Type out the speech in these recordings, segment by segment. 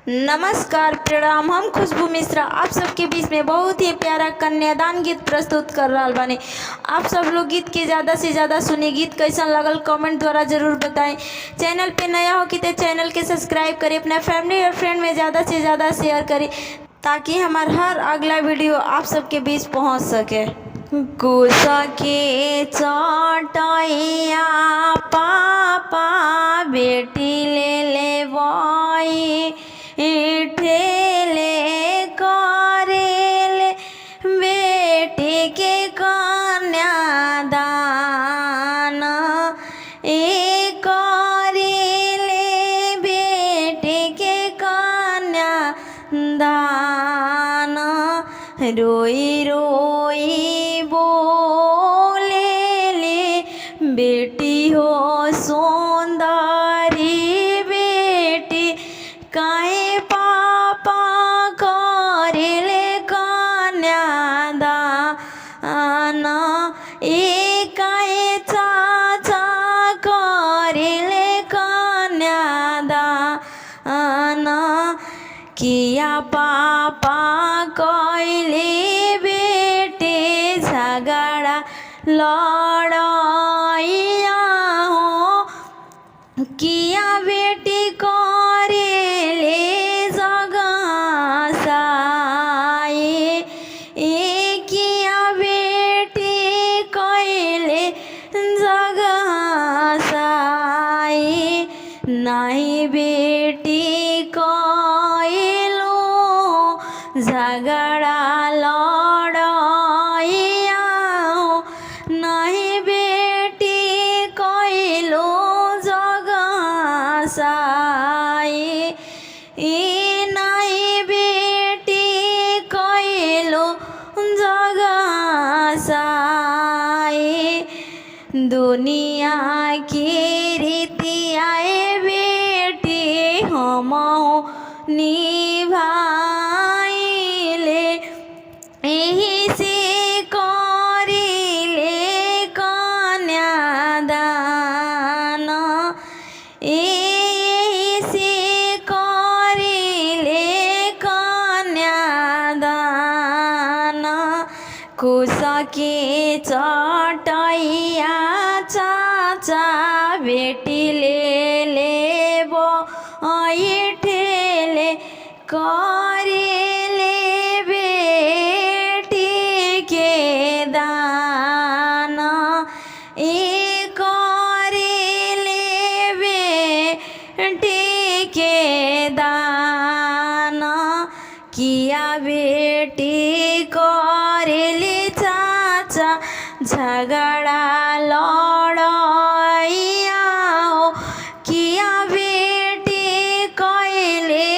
नमस्कार, प्रणाम। हम खुशबू मिश्रा आप सबके बीच में बहुत ही प्यारा कन्यादान गीत प्रस्तुत कर रहा बानी। आप सब लोग गीत के ज़्यादा से ज़्यादा सुनी। गीत कैसा लगल कमेंट द्वारा ज़रूर बताएं। चैनल पे नया हो कि तो चैनल के सब्सक्राइब करें, अपना फैमिली और फ्रेंड में ज़्यादा से ज़्यादा शेयर करें ताकि हमारा हर अगला वीडियो आप सबके बीच पहुंच सके। कुसा के चटैया पापा बेटी ले बई ठेले करेले बेटी के कन्यादान करेले बेटी के कन्यादान रोई रोई बोले ले बेटी हो सुंदरी बेटी काहे पापा करेले कन्यादान काहे चाचा करेले कन्यादान किया पापा कैले बेटे झगड़ा लड़ाइया हो किया बेटी करेले जगसाए किया बेटी कैले जगसाए नहीं बेटी कैलो झगड़ा लड़ाइया हो नहीं बेटी कैलो जगसाए नहीं बेटी कैलो जगसाए दुनिया की रीति आए बेटी हम निभाइले यही से करिले कन्यादान यही से करिले कन्यादान कुसा के चटैया चाचा बेटी ले ठेले करेले बेटी के दान करेले बेटी के दान किया बेटी करेले चाचा झगड़ा लड़ाइया हो किया बेटी कैले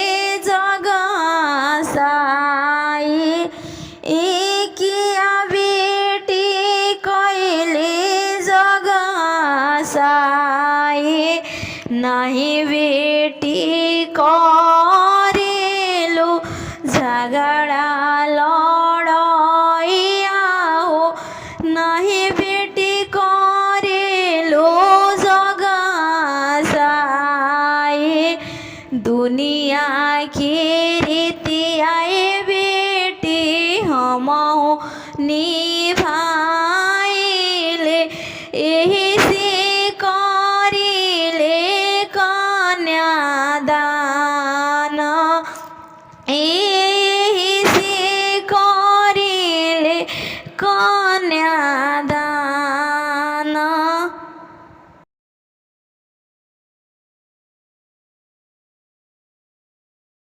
जगसाए किया बेटी कैले जगसाए नहीं बेटी करेलो झगड़ा लड़ाइया हो नहीं बेटी करेलो जगसाए दुनिया की रीति आए बेटी हम निभाइले यही से करिले कन्यादान यही से करिले